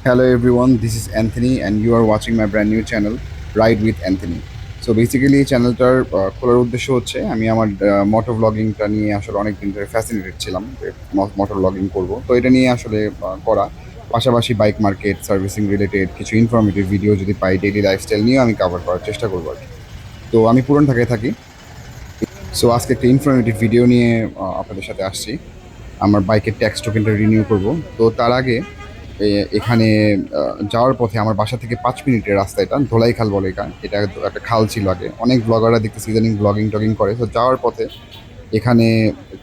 Hello everyone, this is Anthony and you are watching my brand new channel Ride with Anthony. So basically এই চ্যানেলটার খোলার উদ্দেশ্য হচ্ছে আমি আমার মোটর ব্লগিংটা নিয়ে আসলে অনেক দিন ধরে ফ্যাসিনেটেড ছিলাম যে মোটর ব্লগিং করব। তো এটা নিয়ে আসলে করা, পাশাপাশি বাইক মার্কেট সার্ভিসিং রিলেটেড কিছু ইনফরমেটিভ ভিডিও যদি পাই, ডেইলি লাইফস্টাইল নিয়েও আমি কভার করার চেষ্টা করবো আর কি। তো আমি পুরান ঢাকায় থাকি। সো আজকে একটা ইনফরমেটিভ ভিডিও নিয়ে আপনাদের সাথে আসছি। আমার বাইকের ট্যাক্স টোকেনটা রিনিউ করব। তো তার আগে এখানে যাওয়ার পথে আমার বাসা থেকে 5 মিনিটের রাস্তা, এটা ধোলাইখাল বলে, এটা একটা খাল ছিল আগে। অনেক ব্লগাররা দেখতেছি ইদানিং ব্লগিং টগিং করে। তো যাওয়ার পথে এখানে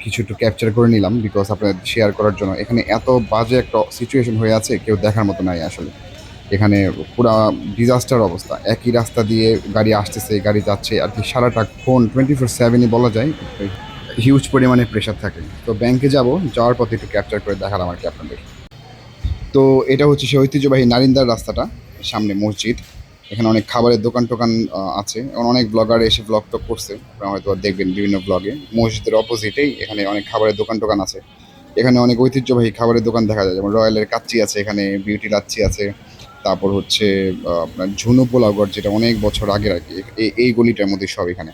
কিছু একটু ক্যাপচার করে নিলাম বিকজ আপনাদের শেয়ার করার জন্য। এখানে এত বাজে একটা সিচুয়েশন হয়ে আছে, কেউ দেখার মতো নাই আসলে। এখানে পুরা ডিজাস্টার অবস্থা। একই রাস্তা দিয়ে গাড়ি আসতেছে, গাড়ি যাচ্ছে আর কি, সারাটাক্ষণ 24/7-ই বলা যায় হিউজ পরিমাণে প্রেশার থাকে। তো ব্যাংকে যাব, যাওয়ার পথে একটু ক্যাপচার করে দেখালাম আর কি আপনাদের। তো এটা হচ্ছে সেই ঐতিহ্যবাহী নারিন্দার রাস্তাটা, সামনে মসজিদ। এখানে অনেক খাবারের দোকান টোকান আছে, এবং অনেক ব্লগার এসে ব্লগ টক করছে, আপনারা হয়তো দেখবেন বিভিন্ন ব্লগে। মসজিদের অপোজিটেই এখানে অনেক খাবারের দোকান টোকান আছে। এখানে অনেক ঐতিহ্যবাহী খাবারের দোকান দেখা যায়, যেমন রয়্যালের কাচ্চি আছে, এখানে বিউটি লাচ্ছি আছে। তারপর হচ্ছে আপনার ঝুনু পোলাওগড়, যেটা অনেক বছর আগের আর কি, এই গলিটার মধ্যে সব এখানে।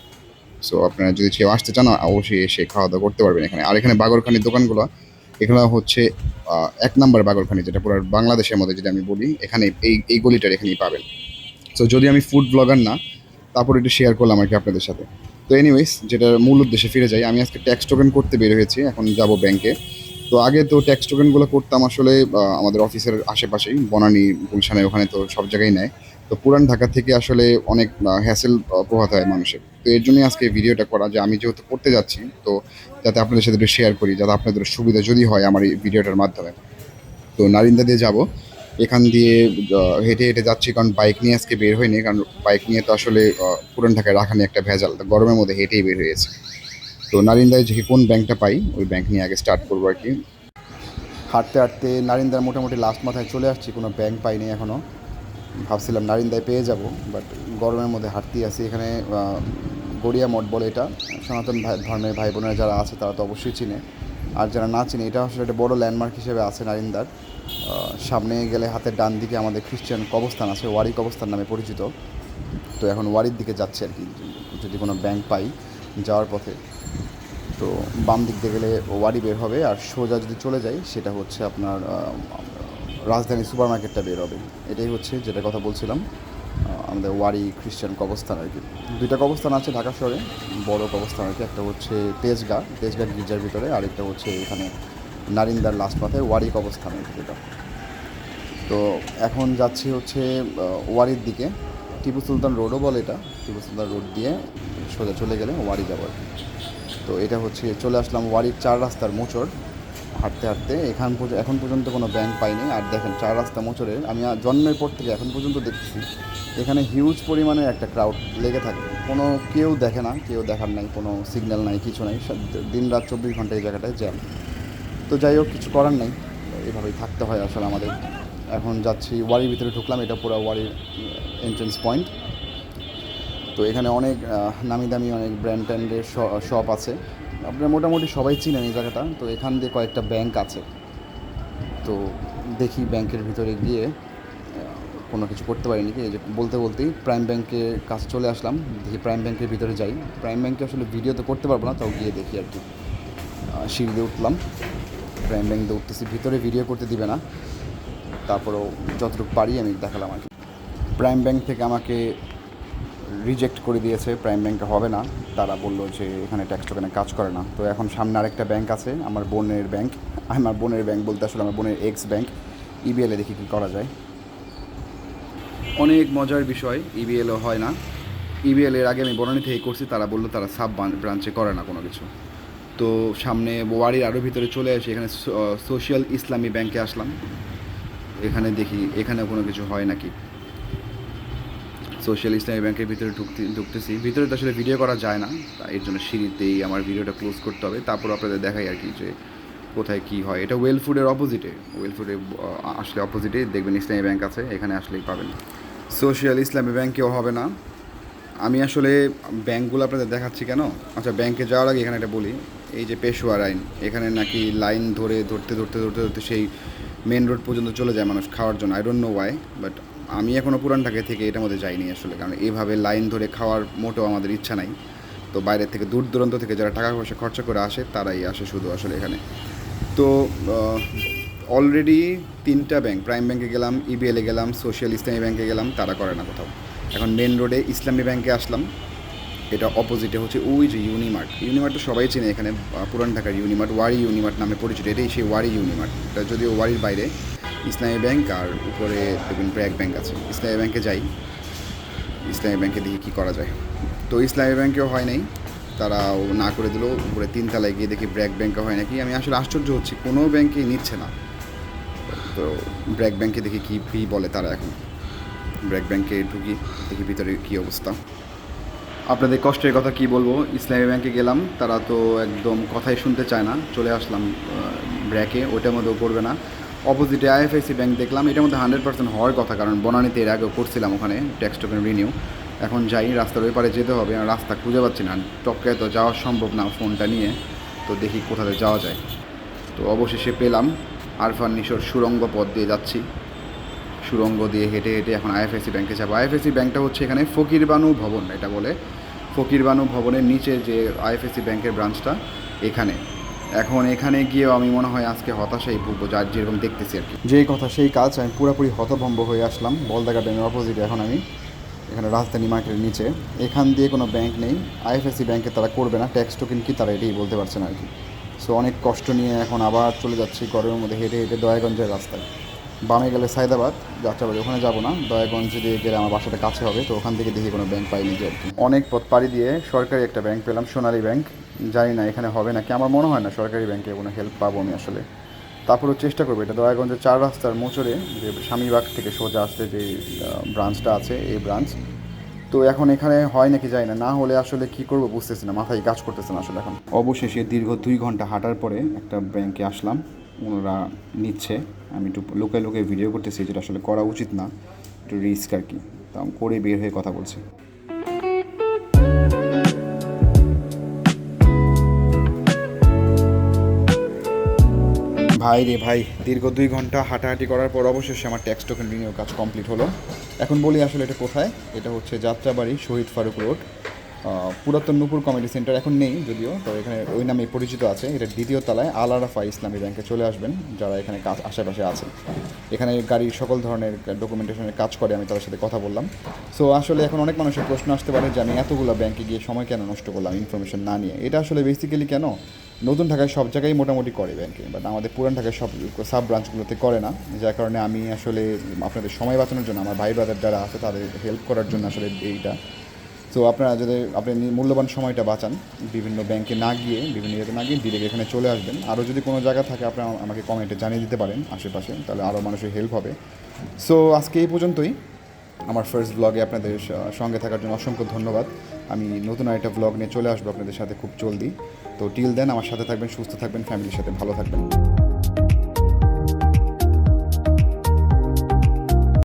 সো আপনারা যদি কেউ আসতে চান অবশ্যই এসে খাওয়া দাওয়া করতে পারবেন এখানে। আর এখানে বাগরখানির দোকানগুলো, এখানে হচ্ছে 1 নাম্বার বাগরখানি, যেটা পুরো বাংলাদেশের মধ্যে যদি আমি বলি, এখানে এই গলিটার এখানেই পাবেন। সো যদি আমি ফুড ব্লগার না, তারপর একটু শেয়ার করলাম আর কি আপনাদের সাথে। তো এনিওয়েজ, যেটার মূল উদ্দেশ্যে ফিরে যাই, আমি আজকে ট্যাক্স টোকেন করতে বের হয়েছি, এখন যাব ব্যাংকে। তো আগে তো ট্যাক্স টোকেনগুলো করতাম আসলে আমাদের অফিসের আশেপাশেই, বনানী গুলশানে, ওখানে তো সব জায়গায় নেয়। তো পুরান ঢাকা থেকে আসলে অনেক হ্যাসেল পোহাতে হয় মানুষের। তো এর জন্যই আজকে এই ভিডিওটা করা, যে আমি যেহেতু করতে যাচ্ছি, তো যাতে আপনাদের সাথে একটু শেয়ার করি, যাতে আপনাদের সুবিধা যদি হয় আমার এই ভিডিওটার মাধ্যমে। তো নারিন্দা দিয়ে যাব, এখান দিয়ে হেঁটে হেঁটে যাচ্ছি, কারণ বাইক নিয়ে আজকে বের হয়নি, কারণ বাইক নিয়ে তো আসলে পুরান ঢাকায় রাখা নিয়ে একটা ভেজাল, তো গরমের মধ্যে হেঁটেই বের হয়েছে। তো নারিন্দায় যে কোন ব্যাংকটা পাই, ওই ব্যাংক নিয়ে আগে স্টার্ট করবো আর কি। হাঁটতে হাঁটতে নারিন্দার মোটামুটি লাস্ট মাথায় চলে আসছি, কোনো ব্যাংক পাইনি এখনও। ভাবছিলাম নারিন্দায় পেয়ে যাব, বাট গরমের মধ্যে হাঁটতেই আছি। এখানে গড়িয়া মঠ বলে এটা, সনাতন ধর্মের ভাই বোনেরা যারা আছে তারা তো অবশ্যই চিনে। আর যারা না চিনে, এটা আসলে একটা বড় ল্যান্ডমার্ক হিসেবে আছে নারিন্দার। সামনে গেলে হাতের ডান দিকে আমাদের খ্রিস্টান কবরস্থান আছে, ওয়ারি কবরস্থান নামে পরিচিত। তো এখন ওয়ারির দিকে যাচ্ছে আর কি, যদি কোনো ব্যাংক পাই যাওয়ার পথে। তো বাম দিক দিয়ে গেলে ওয়ারি বের হবে, আর সোজা যদি চলে যাই সেটা হচ্ছে আপনার রাজধানী সুপার মার্কেটটা বের হবে। এটাই হচ্ছে যেটা কথা বলছিলাম, আমাদের ওয়ারি খ্রিস্টান কবরস্থান আর কি। দুইটা কবরস্থান আছে ঢাকা শহরে, বড় কবরস্থান আর কি। একটা হচ্ছে তেজগাঁ গির্জার ভিতরে, আরেকটা হচ্ছে এখানে নারিন্দার লাস্ট মাথায় ওয়ারি কবরস্থান আর কি যেটা। তো এখন যাচ্ছি হচ্ছে ওয়ারির দিকে। টিপু সুলতান রোডও বলে এটা, টিপু সুলতান রোড দিয়ে সোজা চলে গেলে ওয়ারি যাবো আর কি। তো এটা হচ্ছে চলে আসলাম ওয়ারির 4 রাস্তার মোচড়। হাঁটতে হাঁটতে এখন পর্যন্ত কোনো ব্যাংক পাইনি। আর দেখেন 4 রাস্তা মোচড়ে আমি জন্মের পর থেকে এখন পর্যন্ত দেখতেছি এখানে হিউজ পরিমাণে একটা ক্রাউড লেগে থাকে। কেউ দেখে না, কেউ দেখার নাই, কোনো সিগন্যাল নাই, কিছু নাই। দিন রাত 24 ঘন্টা এই জায়গাটায় জ্যাম। তো যাই হোক, কিছু করার নেই, এভাবেই থাকতে হয় আসলে আমাদের। এখন যাচ্ছি ওয়ারির ভিতরে, ঢুকলাম, এটা পুরো ওয়ারির এন্ট্রেন্স পয়েন্ট। তো এখানে অনেক নামি দামি অনেক ব্র্যান্ড ট্যান্ডের শপ আছে, আপনারা মোটামুটি সবাই চিনেন এই জায়গাটা। তো এখান দিয়ে কয়েকটা ব্যাংক আছে। তো দেখি ব্যাংকের ভিতরে গিয়ে কোনো কিছু করতে পারি নাকি। এই যে বলতে বলতেই প্রাইম ব্যাংকের কাছে চলে আসলাম, দেখি প্রাইম ব্যাংকের ভিতরে যাই। প্রাইম ব্যাংকে আসলে ভিডিও তো করতে পারবো না, তাও গিয়ে দেখি আর কি। সিঁড়ি দিয়ে উঠলাম, প্রাইম ব্যাংক দিয়ে উঠতেছি, ভিতরে ভিডিও করতে দিবে না, তারপরেও যতটুকু পারি আমি দেখালাম আর কি। প্রাইম ব্যাংক থেকে আমাকে রিজেক্ট করে দিয়েছে, প্রাইম ব্যাংকে হবে না। তারা বললো যে এখানে ট্যাক্স টোকেনে কাজ করে না। তো এখন সামনে আরেকটা ব্যাংক আছে, আমার বোনের ব্যাংক। আমার বোনের ব্যাংক বলতে আসলে আমার বোনের এক্স ব্যাংক, ইবিএলে দেখি কী করা যায়। অনেক মজার বিষয়, ইবিএলও হয় না। ইবিএল এর আগে আমি বনানী থেকে করছি, তারা বললো তারা সাব ব্রাঞ্চে করে না কোনো কিছু। তো সামনে ওয়ারির আরও ভিতরে চলে আসি, এখানে সোশ্যাল ইসলামী ব্যাংকে আসলাম। এখানে দেখি এখানে কোনো কিছু হয় নাকি। সোশ্যাল ইসলামী ব্যাংকের ভিতরে ঢুকতেছি, ভিতরে তো আসলে ভিডিও করা যায় না, এর জন্য সিঁড়িতেই আমার ভিডিওটা ক্লোজ করতে হবে। তারপর আপনাদের দেখাই আর কি যে কোথায় কী হয়। এটা ওয়েল ফুডের অপোজিটে, ওয়েল ফুডে আসলে অপোজিটে দেখবেন ইসলামী ব্যাংক আছে, এখানে আসলেই পাবেন। সোশ্যাল ইসলামী ব্যাংকেও হবে না। আমি আসলে ব্যাংকগুলো আপনাদের দেখাচ্ছি কেন, আচ্ছা ব্যাংকে যাওয়ার আগে এখানে একটা বলি। এই যে পেশোয়ার আইন, এখানে নাকি লাইন ধরতে ধরতে সেই মেন রোড পর্যন্ত চলে যায় মানুষ খাওয়ার জন্য। I don't know Y, but আমি এখনও পুরান ঢাকা থেকে এটার মধ্যে যাইনি আসলে, কারণ এইভাবে লাইন ধরে খাওয়ার মোটেও আমাদের ইচ্ছা নাই। তো বাইরের থেকে দূর দূরান্ত থেকে যারা টাকা পয়সা খরচা করে আসে তারাই আসে শুধু আসলে এখানে। তো অলরেডি 3টা ব্যাংক, প্রাইম ব্যাংকে গেলাম, ইবিএলে গেলাম, সোশ্যাল ইসলামী ব্যাংকে গেলাম, তারা করে না কোথাও। এখন মেন রোডে ইসলামী ব্যাংকে আসলাম, এটা অপোজিটে হচ্ছে ওই যে ইউনিমার্ট। ইউনিমার্ট তো সবাই চেনে এখানে, পুরান ঢাকার ইউনিমার্ট, ওয়ারি ইউনিমার্ট নামে পরিচিত। এটাই সেই ওয়ারি ইউনিমার্ট। এটা যদিও ওয়ারির বাইরে। ইসলামী ব্যাংক আর উপরে দেখবেন ব্র্যাক ব্যাংক আছে। ইসলামী ব্যাংকে যাই, ইসলামী ব্যাংকে দেখি কী করা যায়। তো ইসলামী ব্যাংকেও হয় নাই, তারাও না করে দিল। উপরে 3 তলায় গিয়ে দেখি ব্র্যাক ব্যাংকে হয় নাকি। আমি আসলে আশ্চর্য হচ্ছি, কোনো ব্যাংকেই নিচ্ছে না। তো ব্র্যাক ব্যাংকে দেখি কী বলে তারা। এখন ব্র্যাক ব্যাংকে ঢুকি, দেখি ভিতরে কী অবস্থা। আপনাদের কষ্টের কথা কি বলবো, ইসলামী ব্যাংকে গেলাম, তারা তো একদম কথাই শুনতে চায় না। চলে আসলাম ব্র্যাকে, ওইটার মধ্যেও করবে না। অপোজিটে আইএফআইসি ব্যাংক দেখলাম, এটার মধ্যে 100% হওয়ার কথা, কারণ বনানীতে এর আগেও করছিলাম ওখানে ট্যাক্স টোকেন রিনিউ। এখন যাই, রাস্তার ওই পারে যেতে হবে, আর রাস্তা খুঁজে পাচ্ছি না, টপকায় তো যাওয়া সম্ভব না ফোনটা নিয়ে। তো দেখি কোথাতে যাওয়া যায়। তো অবশেষে পেলাম, আরফান নিশোর সুড়ঙ্গ পথ দিয়ে যাচ্ছি। সুড়ঙ্গ দিয়ে হেঁটে হেঁটে এখন আইএফআইসি ব্যাংকে যাবো। আইএফআইসি ব্যাংকটা হচ্ছে এখানে ফকিরবানু ভবন, এটা বলে ফকিরবানু ভবনের নিচে যে আইএফআইসি ব্যাংকের ব্রাঞ্চটা এখানে। এখন এখানে গিয়েও আমি মনে হয় আজকে হতাশাই ভুগবো, যার যেরকম দেখতেছি আর কি। যেই কথা সেই কাজ, আমি পুরোপুরি হতভম্ব হয়ে আসলাম। বলদা গার্ডেনের অপোজিটে এখন আমি, এখানে রাজধানী মার্কেটের নিচে। এখান দিয়ে কোনো ব্যাংক নেই, আইএফআইসি ব্যাংকে তারা করবে না, ট্যাক্স টোকেন কি তারা এটাই বলতে পারছে না আর কি। সো অনেক কষ্ট নিয়ে এখন আবার চলে যাচ্ছি গরমের মধ্যে হেঁটে হেঁটে দয়াগঞ্জের রাস্তায়। বামে গেলে সায়দাবাদ, যাত্রাবাড়ি, ওখানে যাবো না, দয়াগঞ্জ দিয়ে গেলে আমার বাসাটা কাছে হবে। তো ওখান থেকে দেখি কোনো ব্যাংক পাইনি যে আর কি। অনেক পথ পাড়ি দিয়ে সরকারি একটা ব্যাংক পেলাম, সোনালী ব্যাংক। জানি না এখানে হবে নাকি, আমার মনে হয় না সরকারি ব্যাংকে কোনো হেল্প পাবো আমি আসলে। তারপরেও চেষ্টা করবো। এটা দয়াগঞ্জের 4 রাস্তার মোচরে, যে স্বামীবাগ থেকে সোজা আসলে যে ব্রাঞ্চটা আছে, এই ব্রাঞ্চ। তো এখন এখানে হয় নাকি জানি না, না হলে আসলে কি করবো বুঝতেছি না, মাথায় কাজ করতেছে না আসলে এখন। অবশেষে দীর্ঘ 2 ঘন্টা হাঁটার পরে একটা ব্যাংকে আসলাম, ওনারা নিচ্ছে। আমি একটু লুকায় লুকায় ভিডিও করতেছি, যেটা আসলে করা উচিত না, একটু রিস্ক আর কি। তো আমি করে বের হয়ে কথা বলছি। ভাই রে ভাই, দীর্ঘ 2 ঘন্টা হাঁটাহাঁটি করার পর অবশেষে আমার ট্যাক্স টোকেন রিনিউ কাজ কমপ্লিট হলো। এখন বলি আসলে এটা কোথায়। এটা হচ্ছে যাত্রাবাড়ি শহীদ ফারুক রোড, পুরাতন নূপুর কমিউনিটি সেন্টার এখন নেই যদিও, তো এখানে ওই নামে পরিচিত আছে। এটা 2য় তলায় আল আরাফা ইসলামী ব্যাংকে চলে আসবেন যারা এখানে কাজ আশেপাশে আছে। এখানে গাড়ির সকল ধরনের ডকুমেন্টেশনের কাজ করে, আমি তাদের সাথে কথা বললাম। সো আসলে এখন অনেক মানুষের প্রশ্ন আসতে পারে যে আমি এতগুলো ব্যাংকে গিয়ে সময় কেন নষ্ট করলাম ইনফরমেশন না নিয়ে। এটা আসলে বেসিক্যালি কেন, নতুন ঢাকায় সব জায়গায় মোটামুটি করে ব্যাংকে, বাট আমাদের পুরান ঢাকায় সব সাব ব্রাঞ্চগুলোতে করে না। যার কারণে আমি আসলে আপনাদের সময় বাঁচানোর জন্য, আমার ভাই ব্রাদার যারা আছে তাদের হেল্প করার জন্য আসলে এইটা। তো আপনারা যদি আপনি মূল্যবান সময়টা বাঁচান, বিভিন্ন ব্যাংকে না গিয়ে, বিভিন্ন ইয়েতে না গিয়ে ডিরেক্ট এখানে চলে আসবেন। আরও যদি কোনো জায়গা থাকে আপনারা আমাকে কমেন্টে জানিয়ে দিতে পারেন আশেপাশে, তাহলে আরও মানুষের হেল্প হবে। সো আজকে এই পর্যন্তই। আমার ফার্স্ট ব্লগে আপনাদের সঙ্গে থাকার জন্য অসংখ্য ধন্যবাদ। আমি নতুন আরেকটা ব্লগ নিয়ে চলে আসবো আপনাদের সাথে খুব জলদি। তো টিল দেন আমার সাথে থাকবেন, সুস্থ থাকবেন, ফ্যামিলির সাথে ভালো থাকবেন।